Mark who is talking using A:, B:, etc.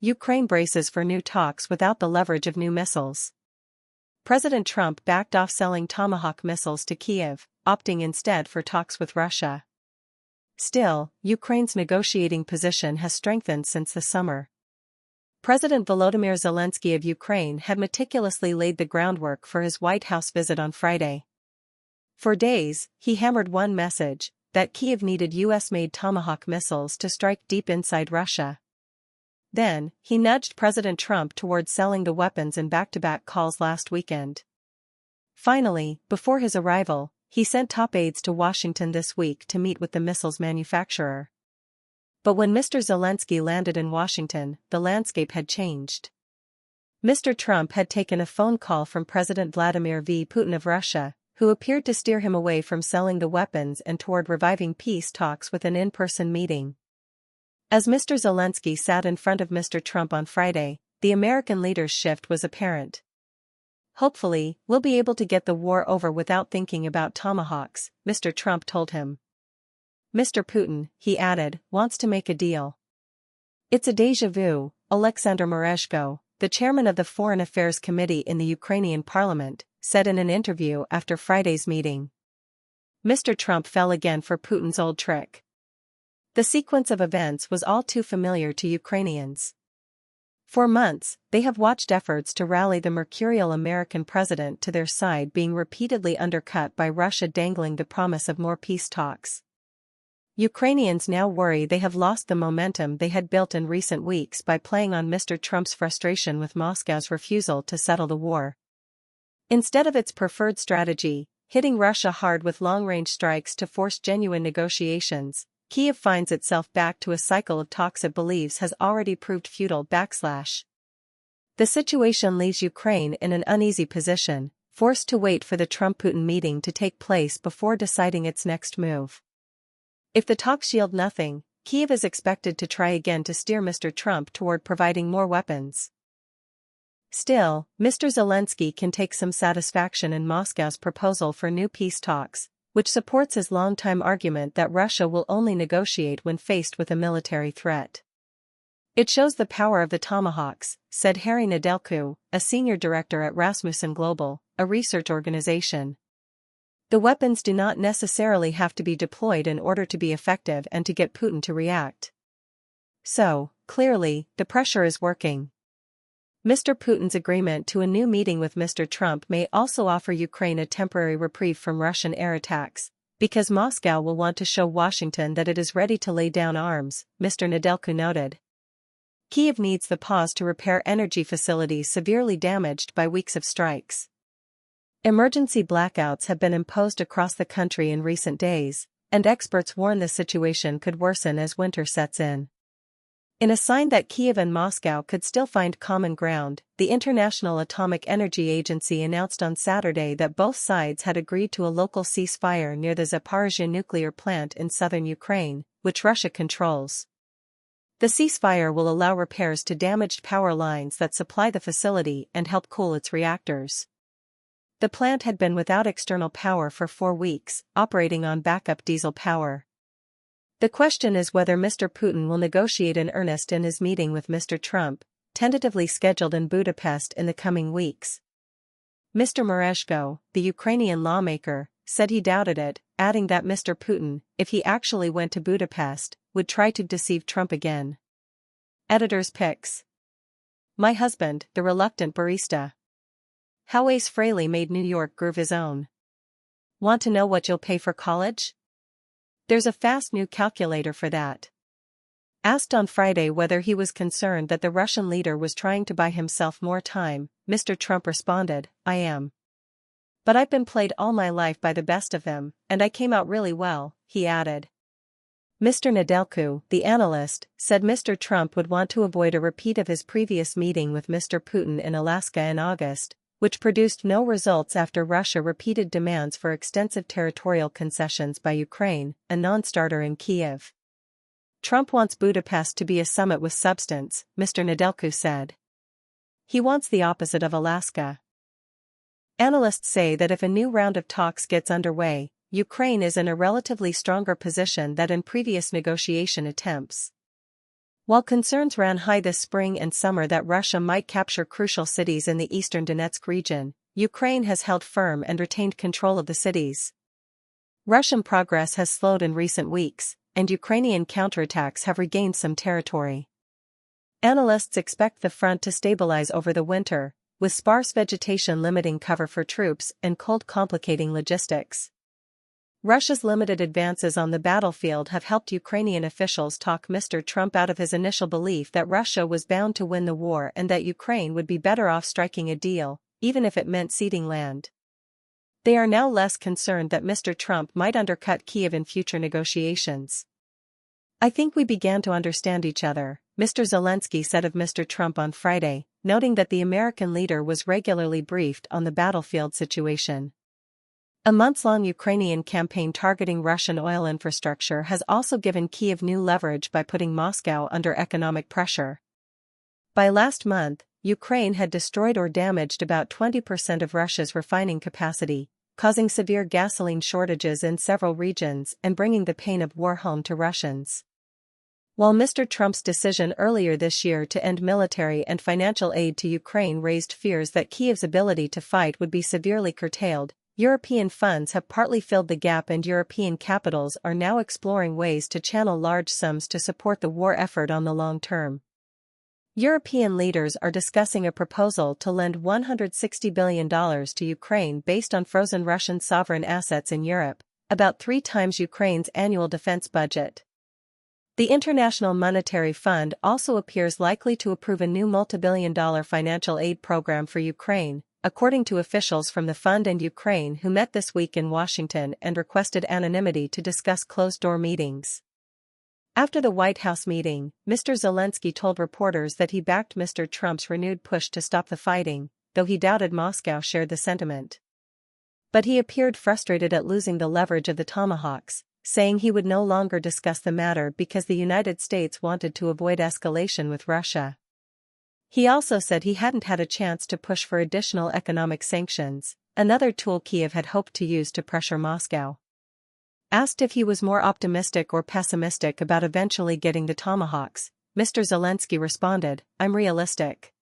A: Ukraine braces for new talks without the leverage of new missiles. President Trump backed off selling Tomahawk missiles to Kyiv, opting instead for talks with Russia. Still, Ukraine's negotiating position has strengthened since the summer. President Volodymyr Zelensky of Ukraine had meticulously laid the groundwork for his White House visit on Friday. For days, he hammered one message, that Kyiv needed US-made Tomahawk missiles to strike deep inside Russia. Then, he nudged President Trump toward selling the weapons in back-to-back calls last weekend. Finally, before his arrival, he sent top aides to Washington this week to meet with the missiles manufacturer. But when Mr. Zelensky landed in Washington, the landscape had changed. Mr. Trump had taken a phone call from President Vladimir Putin of Russia, who appeared to steer him away from selling the weapons and toward reviving peace talks with an in-person meeting. As Mr. Zelensky sat in front of Mr. Trump on Friday, the American leader's shift was apparent. "Hopefully, we'll be able to get the war over without thinking about tomahawks," Mr. Trump told him. "Mr. Putin," he added, "wants to make a deal." It's a déjà vu, Alexander Merezhko, the chairman of the Foreign Affairs Committee in the Ukrainian parliament, said in an interview after Friday's meeting. Mr. Trump fell again for Putin's old trick. The sequence of events was all too familiar to Ukrainians. For months, they have watched efforts to rally the mercurial American president to their side being repeatedly undercut by Russia dangling the promise of more peace talks. Ukrainians now worry they have lost the momentum they had built in recent weeks by playing on Mr. Trump's frustration with Moscow's refusal to settle the war. Instead of its preferred strategy, hitting Russia hard with long-range strikes to force genuine negotiations, Kyiv finds itself back to a cycle of talks it believes has already proved futile. The situation leaves Ukraine in an uneasy position, forced to wait for the Trump-Putin meeting to take place before deciding its next move. If the talks yield nothing, Kyiv is expected to try again to steer Mr. Trump toward providing more weapons. Still, Mr. Zelensky can take some satisfaction in Moscow's proposal for new peace talks, which supports his long-time argument that Russia will only negotiate when faced with a military threat. "It shows the power of the tomahawks," said Harry Nedelcu, a senior director at Rasmussen Global, a research organization. "The weapons do not necessarily have to be deployed in order to be effective and to get Putin to react. So, clearly, the pressure is working." Mr. Putin's agreement to a new meeting with Mr. Trump may also offer Ukraine a temporary reprieve from Russian air attacks, because Moscow will want to show Washington that it is ready to lay down arms, Mr. Nedelcu noted. Kyiv needs the pause to repair energy facilities severely damaged by weeks of strikes. Emergency blackouts have been imposed across the country in recent days, and experts warn the situation could worsen as winter sets in. In a sign that Kyiv and Moscow could still find common ground, the International Atomic Energy Agency announced on Saturday that both sides had agreed to a local ceasefire near the Zaporizhzhia nuclear plant in southern Ukraine, which Russia controls. The ceasefire will allow repairs to damaged power lines that supply the facility and help cool its reactors. The plant had been without external power for 4 weeks, operating on backup diesel power. The question is whether Mr. Putin will negotiate in earnest in his meeting with Mr. Trump, tentatively scheduled in Budapest in the coming weeks. Mr. Merezhko, the Ukrainian lawmaker, said he doubted it, adding that Mr. Putin, if he actually went to Budapest, would try to deceive Trump again. Editor's picks. My husband, the reluctant barista. How Ace Frehley made New York groove his own. Want to know what you'll pay for college? There's a fast new calculator for that. Asked on Friday whether he was concerned that the Russian leader was trying to buy himself more time, Mr. Trump responded, "I am. But I've been played all my life by the best of them, and I came out really well," he added. Mr. Nedelcu, the analyst, said Mr. Trump would want to avoid a repeat of his previous meeting with Mr. Putin in Alaska in August, which produced no results after Russia repeated demands for extensive territorial concessions by Ukraine, a non-starter in Kyiv. Trump wants Budapest to be a summit with substance, Mr. Nedelcu said. He wants the opposite of Alaska. Analysts say that if a new round of talks gets underway, Ukraine is in a relatively stronger position than in previous negotiation attempts. While concerns ran high this spring and summer that Russia might capture crucial cities in the eastern Donetsk region, Ukraine has held firm and retained control of the cities. Russian progress has slowed in recent weeks, and Ukrainian counterattacks have regained some territory. Analysts expect the front to stabilize over the winter, with sparse vegetation limiting cover for troops and cold complicating logistics. Russia's limited advances on the battlefield have helped Ukrainian officials talk Mr. Trump out of his initial belief that Russia was bound to win the war and that Ukraine would be better off striking a deal, even if it meant ceding land. They are now less concerned that Mr. Trump might undercut Kyiv in future negotiations. "I think we began to understand each other," Mr. Zelensky said of Mr. Trump on Friday, noting that the American leader was regularly briefed on the battlefield situation. A months-long Ukrainian campaign targeting Russian oil infrastructure has also given Kyiv new leverage by putting Moscow under economic pressure. By last month, Ukraine had destroyed or damaged about 20% of Russia's refining capacity, causing severe gasoline shortages in several regions and bringing the pain of war home to Russians. While Mr. Trump's decision earlier this year to end military and financial aid to Ukraine raised fears that Kyiv's ability to fight would be severely curtailed, European funds have partly filled the gap and European capitals are now exploring ways to channel large sums to support the war effort on the long term. European leaders are discussing a proposal to lend $160 billion to Ukraine based on frozen Russian sovereign assets in Europe, about 3 times Ukraine's annual defense budget. The International Monetary Fund also appears likely to approve a new multi-billion-dollar financial aid program for Ukraine, according to officials from the fund and Ukraine who met this week in Washington and requested anonymity to discuss closed-door meetings. After the White House meeting, Mr. Zelensky told reporters that he backed Mr. Trump's renewed push to stop the fighting, though he doubted Moscow shared the sentiment. But he appeared frustrated at losing the leverage of the Tomahawks, saying he would no longer discuss the matter because the United States wanted to avoid escalation with Russia. He also said he hadn't had a chance to push for additional economic sanctions, another tool Kyiv had hoped to use to pressure Moscow. Asked if he was more optimistic or pessimistic about eventually getting the Tomahawks, Mr. Zelensky responded, "I'm realistic.